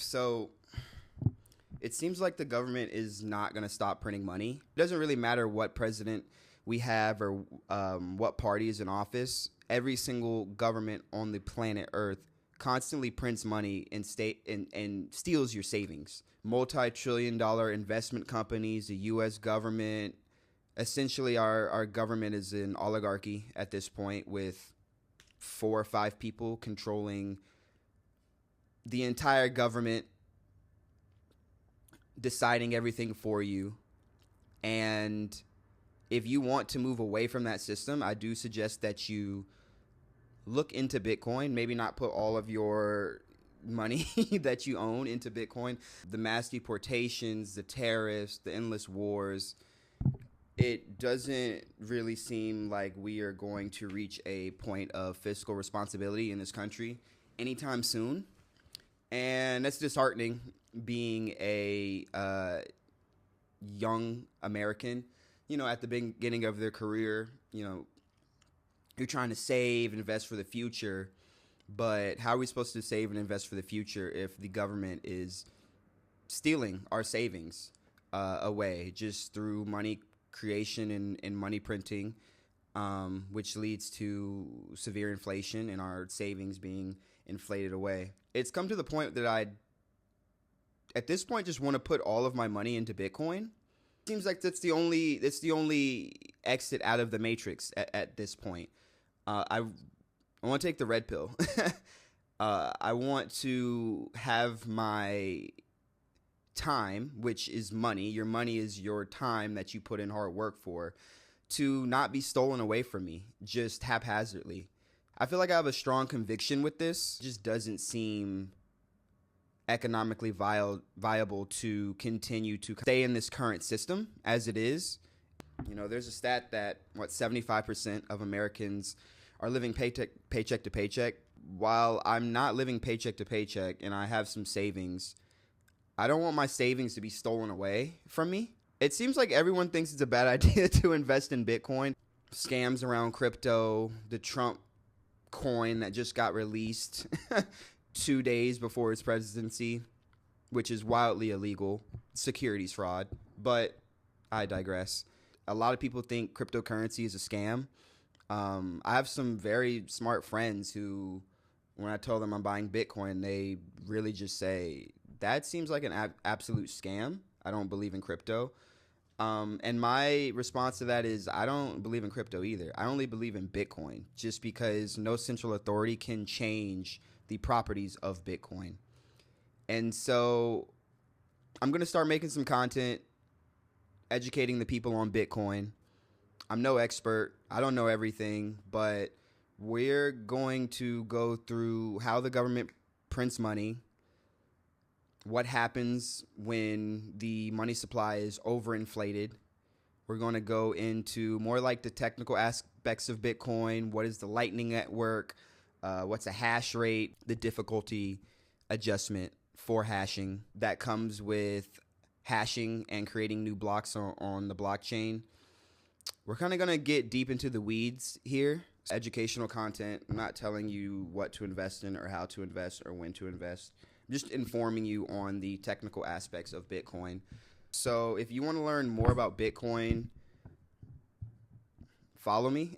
So it seems like the government is not going to stop printing money. It doesn't really matter what president we have or what party is in office. Every single government on the planet Earth constantly prints money and steals your savings. Multi-trillion-dollar investment companies, the U.S. government. Essentially, our government is an oligarchy at this point, with 4 or 5 people controlling the entire government, deciding everything for you. And if you want to move away from that system, I do suggest that you look into Bitcoin. Maybe not put all of your money that you own into Bitcoin. The mass deportations, the tariffs, the endless wars. It doesn't really seem like we are going to reach a point of fiscal responsibility in this country anytime soon. And that's disheartening, being a young American, at the beginning of their career. You're trying to save and invest for the future, but how are we supposed to save and invest for the future if the government is stealing our savings away just through money creation and money printing, which leads to severe inflation and our savings being inflated away? It's come to the point that at this point, just want to put all of my money into Bitcoin. Seems like that's the only exit out of the matrix at this point. I want to take the red pill. I want to have my time, which is money. Your money is your time that you put in hard work for, to not be stolen away from me just haphazardly. I feel like I have a strong conviction with this. It just doesn't seem economically viable to continue to stay in this current system as it is. There's a stat that 75% of Americans are living paycheck to paycheck. While I'm not living paycheck to paycheck and I have some savings, I don't want my savings to be stolen away from me. It seems like everyone thinks it's a bad idea to invest in Bitcoin. Scams around crypto, the Trump coin that just got released 2 days before his presidency, which is wildly illegal, securities fraud. But I digress. A lot of people think cryptocurrency is a scam. I have some very smart friends who, when I tell them I'm buying Bitcoin, they really just say, that seems like an absolute scam. I don't believe in crypto. And my response to that is, I don't believe in crypto either. I only believe in Bitcoin, just because no central authority can change the properties of Bitcoin. And so I'm going to start making some content, educating the people on Bitcoin. I'm no expert. I don't know everything, but we're going to go through how the government prints money, what happens when the money supply is overinflated. We're going to go into more like the technical aspects of Bitcoin. What is the Lightning Network? What's a hash rate? The difficulty adjustment for hashing that comes with hashing and creating new blocks on the blockchain. We're kind of going to get deep into the weeds here. Educational content. I'm not telling you what to invest in or how to invest or when to invest. I'm just informing you on the technical aspects of Bitcoin. So if you want to learn more about Bitcoin, follow me.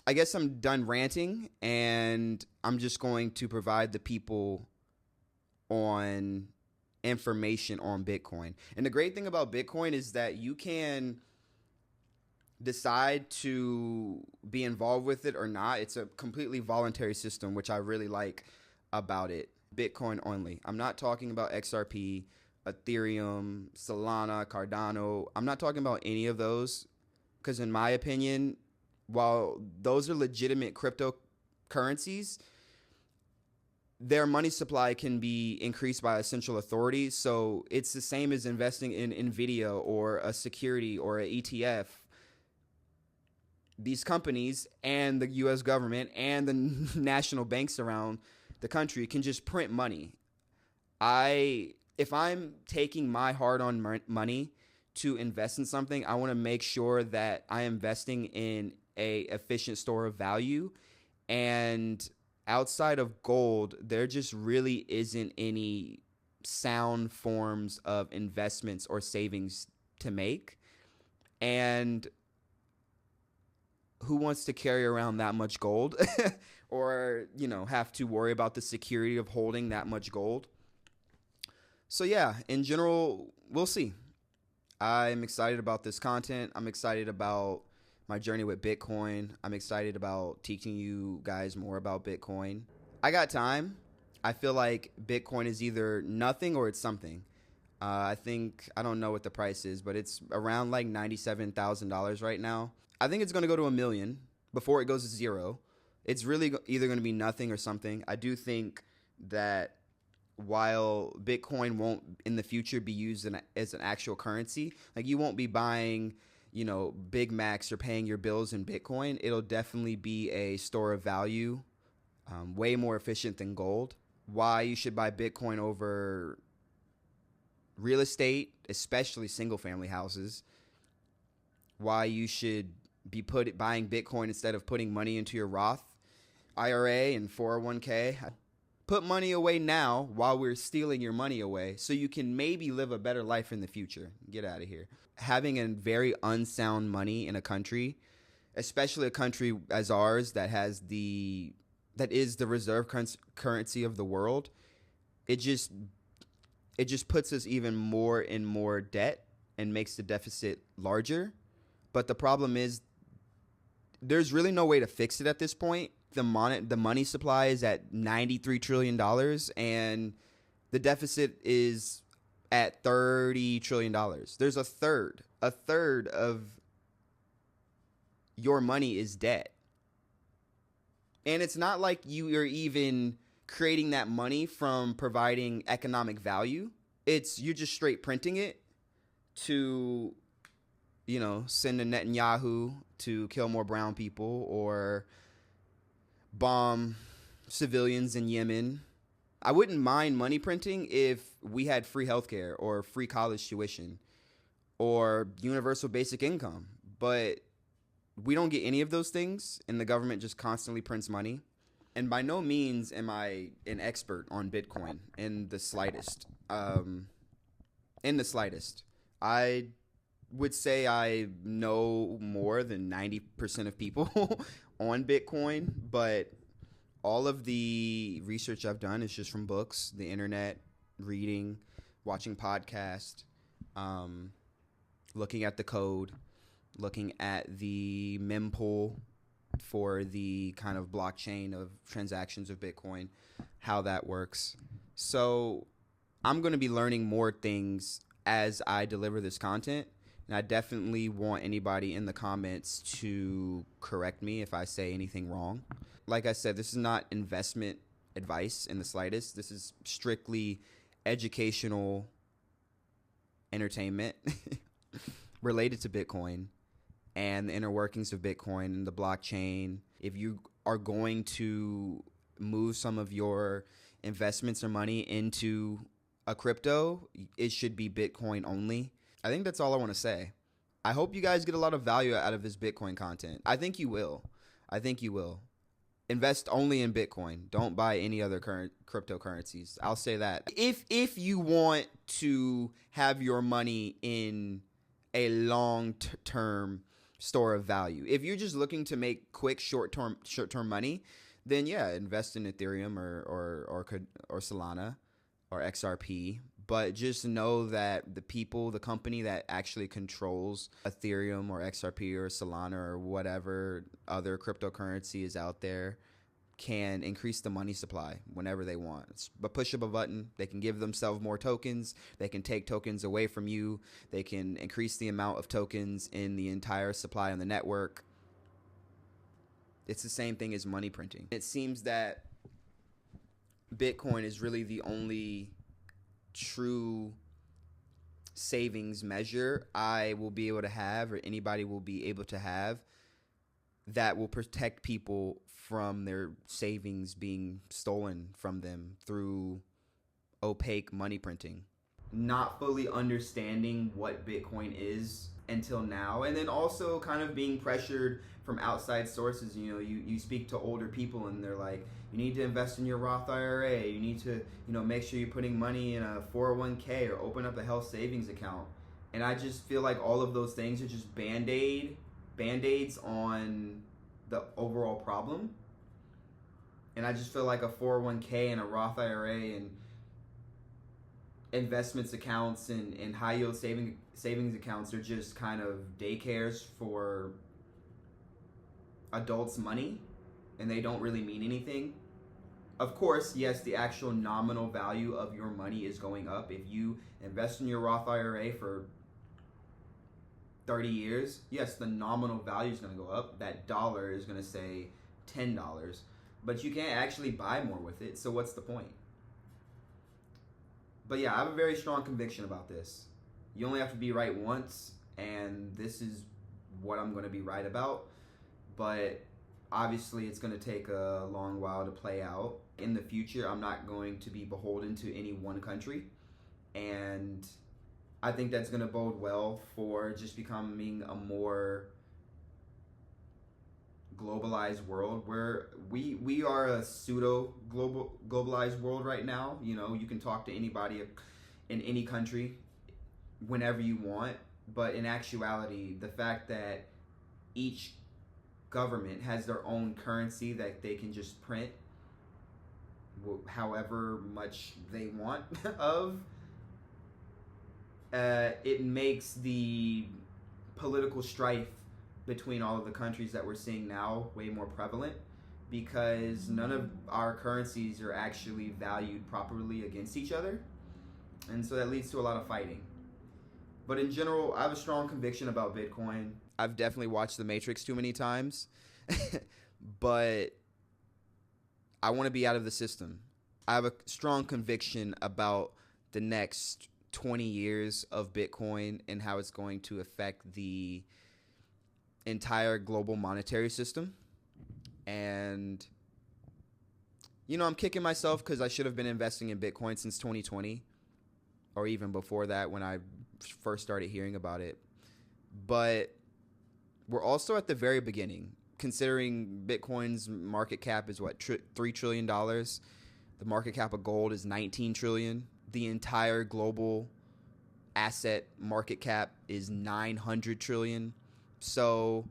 I guess I'm done ranting, and I'm just going to provide the people on information on Bitcoin. And the great thing about Bitcoin is that you can decide to be involved with it or not. It's a completely voluntary system, which I really like about it. Bitcoin only. I'm not talking about XRP, Ethereum, Solana, Cardano. I'm not talking about any of those, because in my opinion, while those are legitimate cryptocurrencies, their money supply can be increased by a central authority. So it's the same as investing in NVIDIA or a security or an ETF. These companies and the U.S. government and the national banks around the country can just print money. If I'm taking my hard-earned money to invest in something, I want to make sure that I am investing in a efficient store of value. And outside of gold, there just really isn't any sound forms of investments or savings to make. And who wants to carry around that much gold or, have to worry about the security of holding that much gold? So yeah, in general, we'll see. I'm excited about this content. I'm excited about my journey with Bitcoin. I'm excited about teaching you guys more about Bitcoin. I got time. I feel like Bitcoin is either nothing or it's something. I don't know what the price is, but it's around like $97,000 right now. I think it's going to go to $1 million before it goes to zero. It's really either going to be nothing or something. I do think that while Bitcoin won't in the future be used as an actual currency, like you won't be buying, Big Macs or paying your bills in Bitcoin, it'll definitely be a store of value, way more efficient than gold. Why you should buy Bitcoin over real estate, especially single family houses. Why you should be buying Bitcoin instead of putting money into your Roth IRA and 401k. Put money away now while we're stealing your money away so you can maybe live a better life in the future. Get out of here. Having a very unsound money in a country, especially a country as ours that is the reserve currency of the world, it just puts us even more in more debt and makes the deficit larger. But the problem is there's really no way to fix it at this point. The money supply is at $93 trillion and the deficit is at $30 trillion. There's a third of your money is debt. And it's not like you are even creating that money from providing economic value. You're just straight printing it to, send a Netanyahu to kill more brown people or bomb civilians in Yemen. I wouldn't mind money printing if we had free healthcare or free college tuition or universal basic income. But we don't get any of those things, and the government just constantly prints money. And by no means am I an expert on Bitcoin in the slightest. I would say I know more than 90% of people on Bitcoin, but all of the research I've done is just from books, the internet, reading, watching podcasts, looking at the code, looking at the mempool for the kind of blockchain of transactions of Bitcoin, how that works. So I'm going to be learning more things as I deliver this content. And I definitely want anybody in the comments to correct me if I say anything wrong. Like I said, this is not investment advice in the slightest. This is strictly educational entertainment related to Bitcoin and the inner workings of Bitcoin and the blockchain. If you are going to move some of your investments or money into a crypto, it should be Bitcoin only. I think that's all I want to say. I hope you guys get a lot of value out of this Bitcoin content. I think you will. Invest only in Bitcoin. Don't buy any other current cryptocurrencies. I'll say that. If you want to have your money in a long-term store of value, if you're just looking to make quick short-term money, then yeah, invest in Ethereum or Solana or XRP. But just know that the company that actually controls Ethereum or XRP or Solana or whatever other cryptocurrency is out there can increase the money supply whenever they want. It's a push of a button. They can give themselves more tokens. They can take tokens away from you. They can increase the amount of tokens in the entire supply on the network. It's the same thing as money printing. It seems that Bitcoin is really the only true savings measure I will be able to have, or anybody will be able to have, that will protect people from their savings being stolen from them through opaque money printing. Not fully understanding what Bitcoin is until now. And then also kind of being pressured from outside sources. You speak to older people and they're like, you need to invest in your Roth IRA. You need to, make sure you're putting money in a 401k or open up a health savings account. And I just feel like all of those things are just band-aids on the overall problem. And I just feel like a 401k and a Roth IRA and investments accounts and high yield savings accounts are just kind of daycares for adults' money, and they don't really mean anything. Of course, yes, the actual nominal value of your money is going up. If you invest in your Roth IRA for 30 years, yes, the nominal value is going to go up. That dollar is going to say $10, but you can't actually buy more with it. So what's the point? But yeah, I have a very strong conviction about this. You only have to be right once, and this is what I'm going to be right about. But obviously, it's going to take a long while to play out. In the future, I'm not going to be beholden to any one country. And I think that's going to bode well for just becoming a more globalized world, where we are a pseudo globalized world right now. You can talk to anybody in any country whenever you want, but in actuality, the fact that each government has their own currency that they can just print however much they want of, it makes the political strife between all of the countries that we're seeing now way more prevalent, because none of our currencies are actually valued properly against each other, and so that leads to a lot of fighting. But in general, I have a strong conviction about Bitcoin. I've definitely watched The Matrix too many times, but I want to be out of the system. I have a strong conviction about the next 20 years of Bitcoin and how it's going to affect the entire global monetary system. And I'm kicking myself because I should have been investing in Bitcoin since 2020, or even before that when I first started hearing about it. But we're also at the very beginning, considering Bitcoin's market cap is $3 trillion. The market cap of gold is 19 trillion. The entire global asset market cap is 900 trillion. So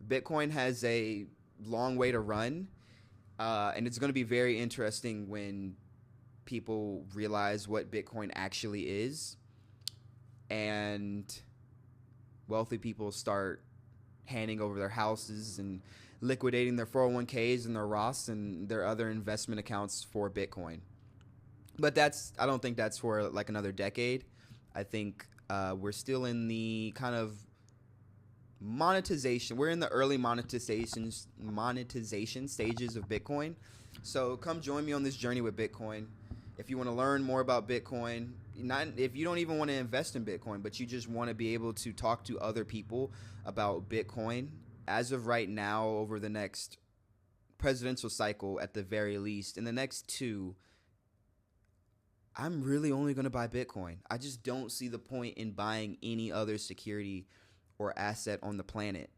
Bitcoin has a long way to run, and it's going to be very interesting when people realize what Bitcoin actually is, and wealthy people start handing over their houses and liquidating their 401ks and their Roths and their other investment accounts for Bitcoin. But I don't think that's for like another decade. I think we're still in the kind of monetization. We're in the early monetization stages of Bitcoin. So come join me on this journey with Bitcoin. If you want to learn more about Bitcoin, if you don't even want to invest in Bitcoin, but you just want to be able to talk to other people about Bitcoin, as of right now, over the next presidential cycle, at the very least, in the next two, I'm really only going to buy Bitcoin. I just don't see the point in buying any other security or asset on the planet.